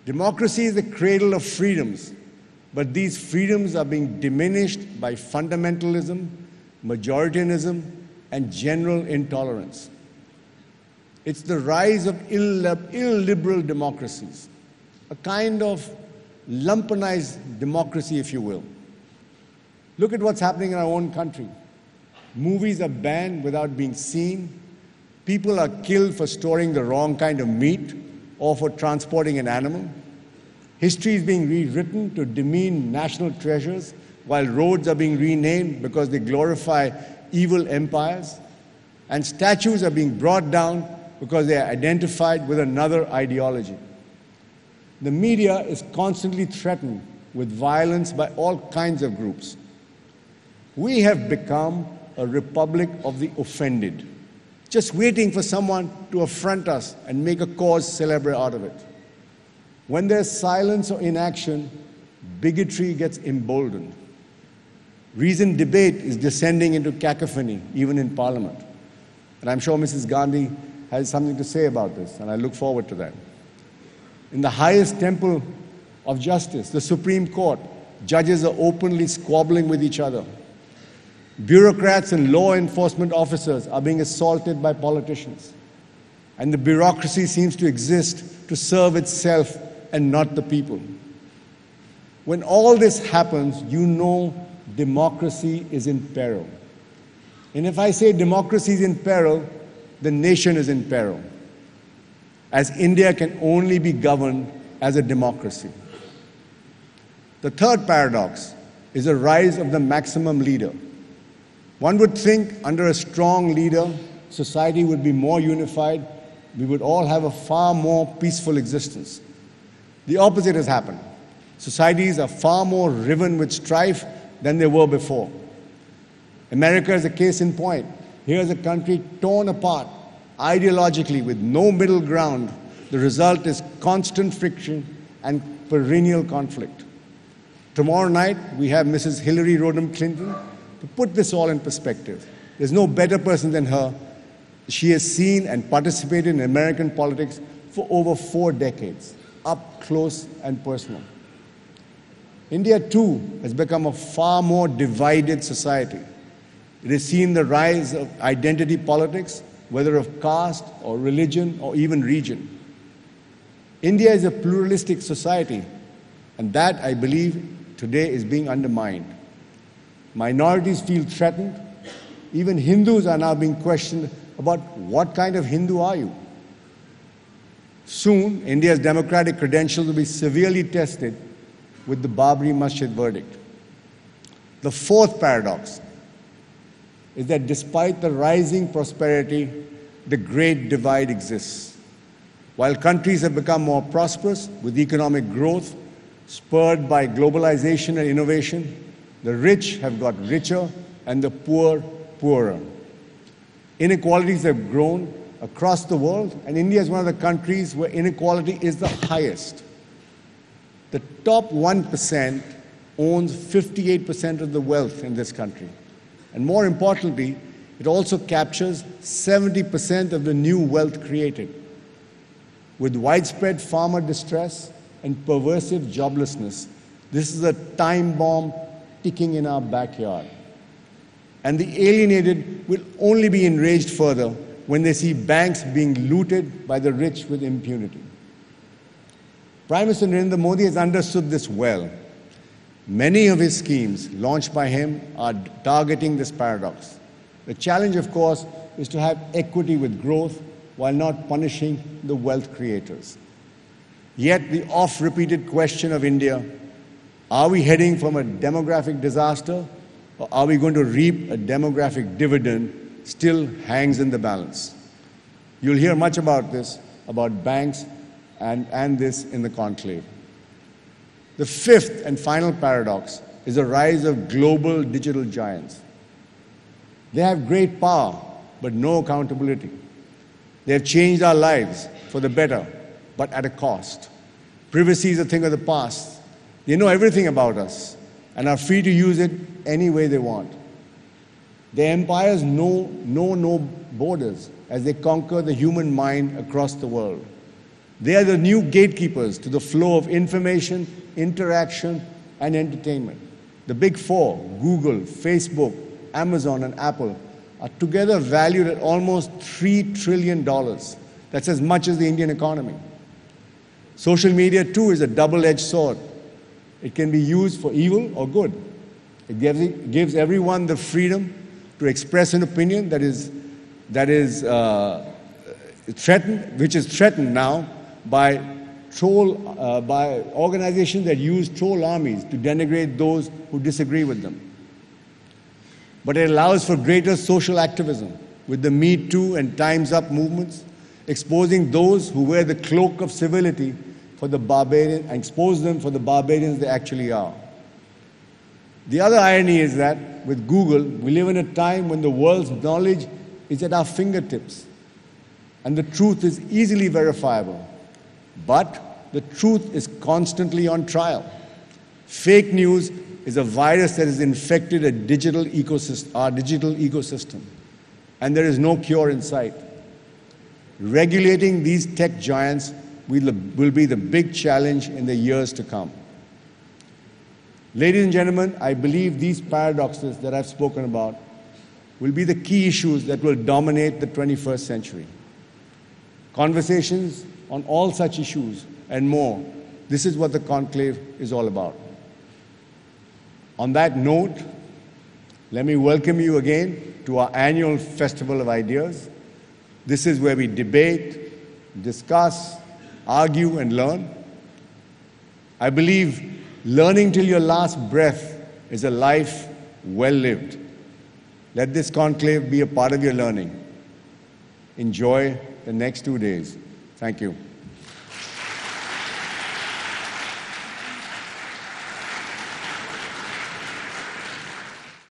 Democracy is the cradle of freedoms, but these freedoms are being diminished by fundamentalism, majoritarianism, and general intolerance. It's the rise of illiberal democracies, a kind of lumpenized democracy, if you will. Look at what's happening in our own country. Movies are banned without being seen. People are killed for storing the wrong kind of meat or for transporting an animal. History is being rewritten to demean national treasures, while roads are being renamed because they glorify evil empires. And statues are being brought down because they are identified with another ideology. The media is constantly threatened with violence by all kinds of groups. We have become a republic of the offended, just waiting for someone to affront us and make a cause célèbre out of it. When there's silence or inaction, bigotry gets emboldened. Reasoned debate is descending into cacophony, even in Parliament. And I'm sure Mrs. Gandhi has something to say about this, and I look forward to that. In the highest temple of justice, the Supreme Court, judges are openly squabbling with each other. Bureaucrats and law enforcement officers are being assaulted by politicians. And the bureaucracy seems to exist to serve itself and not the people. When all this happens, you know democracy is in peril. And if I say democracy is in peril, the nation is in peril, as India can only be governed as a democracy. The third paradox is the rise of the maximum leader. One would think under a strong leader, society would be more unified. We would all have a far more peaceful existence. The opposite has happened. Societies are far more riven with strife than they were before. America is a case in point. Here's a country torn apart ideologically with no middle ground. The result is constant friction and perennial conflict. Tomorrow night, we have Mrs. Hillary Rodham Clinton. To put this all in perspective, there's no better person than her. She has seen and participated in American politics for over 4 decades, up close and personal. India, too, has become a far more divided society. It has seen the rise of identity politics, whether of caste or religion or even region. India is a pluralistic society, and that, I believe, today is being undermined. Minorities feel threatened. Even Hindus are now being questioned about what kind of Hindu are you? Soon, India's democratic credentials will be severely tested with the Babri Masjid verdict. The fourth paradox is that despite the rising prosperity, the great divide exists. While countries have become more prosperous with economic growth spurred by globalization and innovation, the rich have got richer and the poor poorer. Inequalities have grown across the world, and India is one of the countries where inequality is the highest. The top 1% owns 58% of the wealth in this country. And more importantly, it also captures 70% of the new wealth created. With widespread farmer distress and pervasive joblessness, this is a time bomb ticking in our backyard. And the alienated will only be enraged further when they see banks being looted by the rich with impunity. Prime Minister Narendra Modi has understood this well. Many of his schemes launched by him are targeting this paradox. The challenge, of course, is to have equity with growth while not punishing the wealth creators. Yet the oft-repeated question of India, are we heading from a demographic disaster, or are we going to reap a demographic dividend, still hangs in the balance. You'll hear much about this, about banks and this in the conclave. The fifth and final paradox is the rise of global digital giants. They have great power, but no accountability. They have changed our lives for the better, but at a cost. Privacy is a thing of the past. They know everything about us and are free to use it any way they want. Their empires know no borders as they conquer the human mind across the world. They are the new gatekeepers to the flow of information, interaction, and entertainment. The big four, Google, Facebook, Amazon, and Apple, are together valued at almost $3 trillion. That's as much as the Indian economy. Social media, too, is a double-edged sword. It can be used for evil or good. It gives everyone the freedom to express an opinion that is threatened, which is threatened now by organizations that use troll armies to denigrate those who disagree with them. But it allows for greater social activism with the Me Too and Time's Up movements, exposing those who wear the cloak of civility for the barbarian and expose them for the barbarians they actually are. The other irony is that with Google, we live in a time when the world's knowledge is at our fingertips and the truth is easily verifiable. But the truth is constantly on trial. Fake news is a virus that has infected our digital ecosystem, and there is no cure in sight. Regulating these tech giants will be the big challenge in the years to come. Ladies and gentlemen, I believe these paradoxes that I've spoken about will be the key issues that will dominate the 21st century. Conversations on all such issues and more, this is what the conclave is all about. On that note, let me welcome you again to our annual Festival of Ideas. This is where we debate, discuss, argue, and learn. I believe learning till your last breath is a life well lived. Let this conclave be a part of your learning. Enjoy the next 2 days. Thank you.